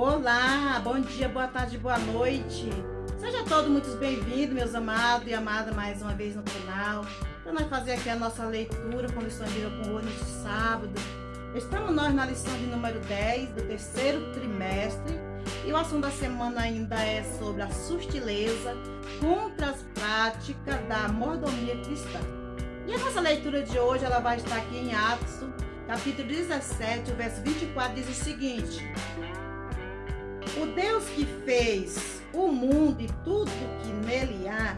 Olá, bom dia, boa tarde, boa noite. Seja todos muito bem-vindos, meus amados e amadas, mais uma vez no canal. Para nós fazer aqui a nossa leitura com lição de com hoje neste sábado. Estamos nós na lição de número 10 do terceiro trimestre. E o assunto da semana ainda é sobre a sutileza contra as práticas da mordomia cristã. E a nossa leitura de hoje ela vai estar aqui em Atos, capítulo 17, o verso 24, diz o seguinte: o Deus que fez o mundo e tudo que nele há,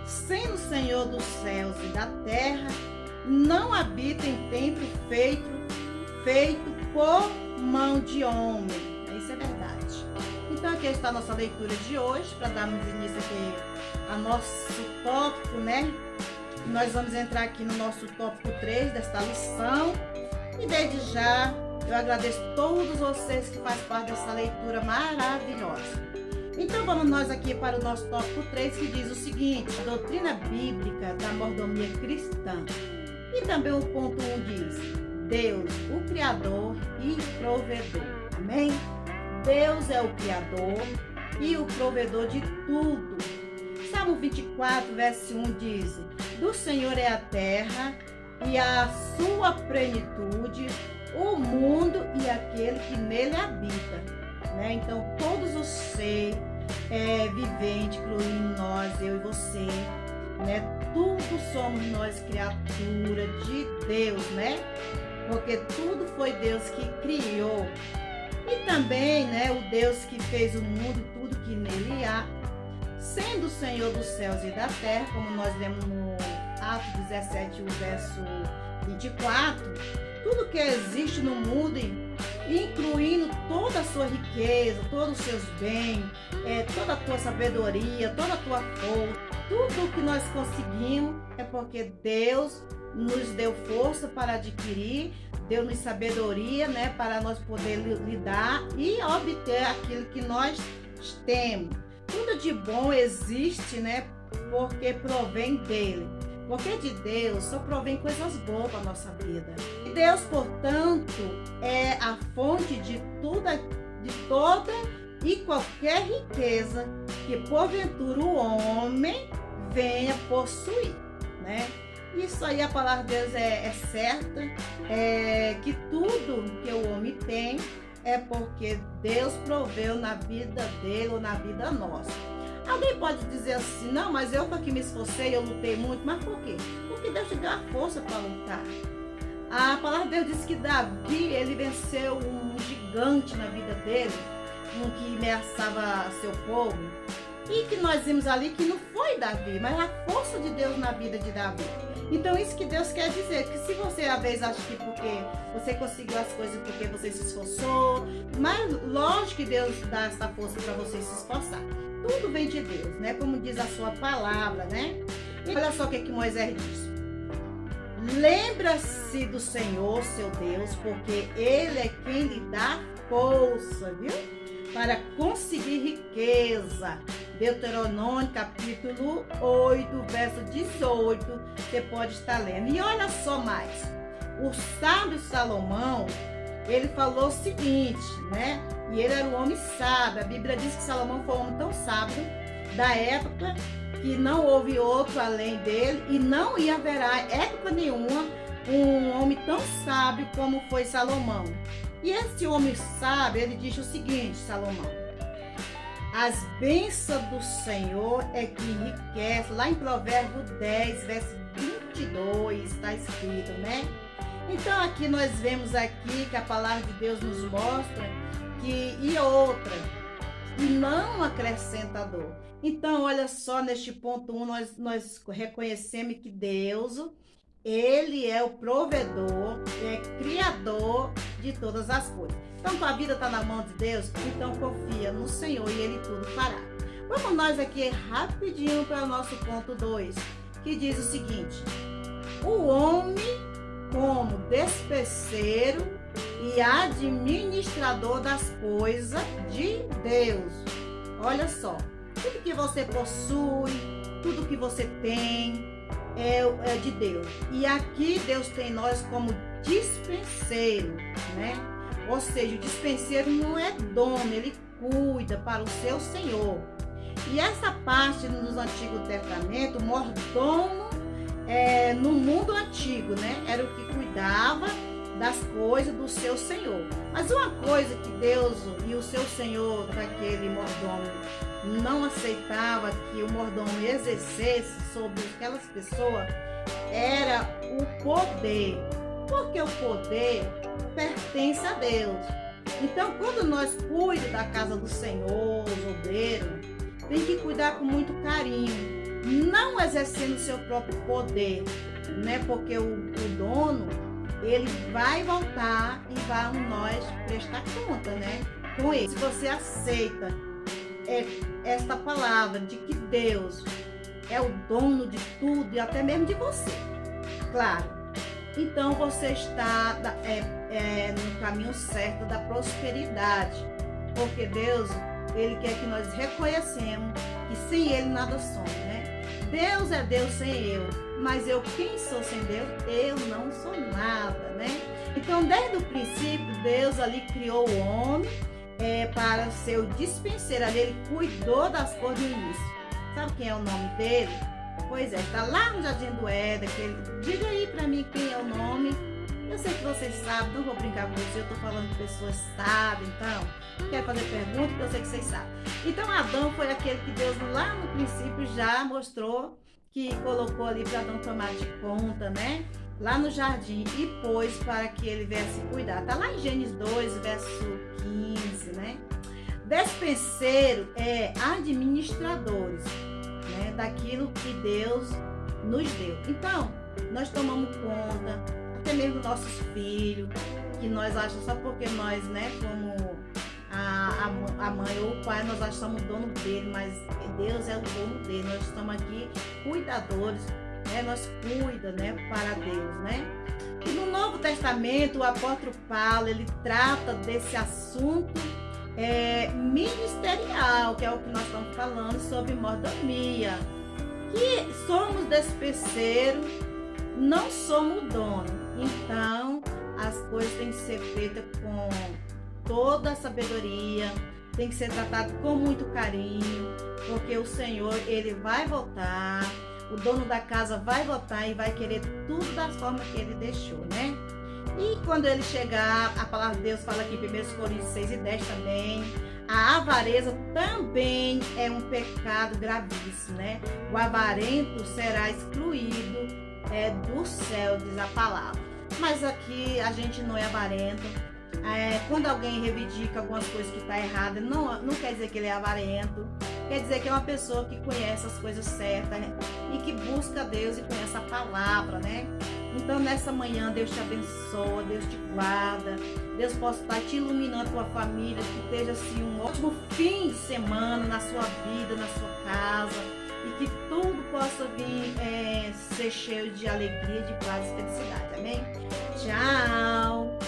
sendo Senhor dos céus e da terra, não habita em templo feito por mão de homem. Isso é verdade. Então aqui está a nossa leitura de hoje, para darmos início aqui ao nosso tópico, né? Nós vamos entrar aqui no nosso tópico 3 desta lição. E desde já eu agradeço a todos vocês que fazem parte dessa leitura maravilhosa. Então vamos nós aqui para o nosso tópico 3, que diz o seguinte: doutrina bíblica da mordomia cristã. E também o ponto 1 diz: Deus, o Criador e provedor. Amém? Deus é o Criador e o provedor de tudo. Salmo 24, verso 1 diz: do Senhor é a terra e a sua plenitude, o mundo e aquele que nele habita. Né? Então, todos os seres viventes, incluindo nós, eu e você, né? Tudo somos nós criatura de Deus, né? Porque tudo foi Deus que criou. E também, né, o Deus que fez o mundo, tudo que nele há, sendo o Senhor dos céus e da terra, como nós lemos no Atos 17, o verso 24, tudo que existe no mundo, incluindo toda a sua riqueza, todos os seus bens, toda a tua sabedoria, toda a tua força, tudo que nós conseguimos é porque Deus nos deu força para adquirir, deu-nos sabedoria, né, para nós poder lidar e obter aquilo que nós temos. Tudo de bom existe, né, porque provém dele. Porque de Deus só provém coisas boas para a nossa vida. E Deus, portanto, é a fonte de toda e qualquer riqueza que porventura o homem venha possuir, né? Isso aí, a palavra de Deus é certa, que tudo que o homem tem é porque Deus proveu na vida dele ou na vida nossa. Alguém pode dizer assim: não, mas eu que me esforcei, eu lutei muito. Mas por quê? Porque Deus te deu a força para lutar. A palavra de Deus diz que Davi, ele venceu um gigante na vida dele, um que ameaçava seu povo. E que nós vimos ali que não foi Davi, mas a força de Deus na vida de Davi. Então isso que Deus quer dizer, que se você às vezes acha que porque você conseguiu as coisas porque você se esforçou, mas lógico que Deus dá essa força para você se esforçar. Tudo vem de Deus, né? Como diz a sua palavra, né? E olha só o que Moisés diz: lembra-se do Senhor, seu Deus, porque Ele é quem lhe dá força, viu? Para conseguir riqueza. Deuteronômio, capítulo 8, verso 18, você pode estar lendo. E olha só mais, o sábio Salomão, ele falou o seguinte, né? E ele era um homem sábio. A Bíblia diz que Salomão foi um homem tão sábio da época que não houve outro além dele e não ia haverá época nenhuma um homem tão sábio como foi Salomão. E esse homem sábio, ele diz o seguinte, Salomão: as bênçãos do Senhor é que enriquece. Lá em Provérbio 10, verso 22, está escrito, né? Então aqui nós vemos aqui que a palavra de Deus nos mostra que e outra, e não acrescenta dor. Então olha só, neste ponto 1 nós reconhecemos que Deus, Ele é o provedor, é criador de todas as coisas. Então tua vida está na mão de Deus, então confia no Senhor e Ele tudo fará. Vamos nós aqui rapidinho para o nosso ponto 2, que diz o seguinte: o homem como despenseiro e administrador das coisas de Deus. Olha só, tudo que você possui, tudo que você tem é de Deus. E aqui Deus tem nós como dispenseiro, né? Ou seja, o dispenseiro não é dono, ele cuida para o seu senhor. E essa parte no Antigo Testamento, o mordomo no mundo antigo, né? Era o que cuidava das coisas do seu senhor. Mas uma coisa que Deus e o seu senhor daquele mordomo não aceitava que o mordomo exercesse sobre aquelas pessoas era o poder. Porque o poder pertence a Deus. Então, quando nós cuidamos da casa do Senhor, os obreiros, tem que cuidar com muito carinho, não exercendo seu próprio poder, né? Porque o dono, ele vai voltar e vai nós prestar conta, né? Com ele. Se você aceita esta palavra de que Deus é o dono de tudo e até mesmo de você, claro, então você está no caminho certo da prosperidade, porque Deus, ele quer que nós reconhecemos que sem ele nada somos, né? Deus é Deus sem eu, mas quem sou sem Deus? Eu não sou nada, né? Então, desde o princípio, Deus ali criou o homem para ser o dispenseiro, ali ele cuidou das coisas no início. Sabe quem é o nome dele? Pois é, está lá no Jardim do Éden. Diga aí para mim quem é o nome. Eu sei que vocês sabem, não vou brincar com você, eu estou falando que pessoas sabem, então não quero fazer pergunta, porque eu sei que vocês sabem. Então Adão foi aquele que Deus lá no princípio já mostrou que colocou ali para Adão tomar de conta, né? Lá no jardim, e pôs para que ele viesse cuidar. Está lá em Gênesis 2, verso 15, né? Despenseiro é administradores, né, daquilo que Deus nos deu. Então, nós tomamos conta, até mesmo nossos filhos, que nós achamos só porque nós, né, como a mãe ou o pai, nós achamos dono dele, mas Deus é o dono dele. Nós estamos aqui cuidadores, né, nós cuidamos, né, para Deus, né? E no Novo Testamento, o apóstolo Paulo, ele trata desse assunto ministerial, que é o que nós estamos falando sobre mordomia, que somos despenseiros, não somos dono. Então as coisas têm que ser feitas com toda a sabedoria, tem que ser tratado com muito carinho, porque o Senhor, ele vai voltar, o dono da casa vai voltar e vai querer tudo da forma que ele deixou, né? E quando ele chegar, a palavra de Deus fala aqui em 1 Coríntios 6 e 10 também, a avareza também é um pecado gravíssimo, né? O avarento será excluído do céu, diz a palavra. Mas aqui a gente não é avarento. Quando alguém reivindica algumas coisas que está errada, não quer dizer que ele é avarento, quer dizer que é uma pessoa que conhece as coisas certas, né? E que busca Deus e conhece a palavra, né? Então nessa manhã Deus te abençoa, Deus te guarda, Deus possa estar te iluminando a tua família, que esteja assim um ótimo fim de semana na sua vida, na sua casa, e que tudo possa vir ser cheio de alegria, de paz e felicidade, amém? Tchau!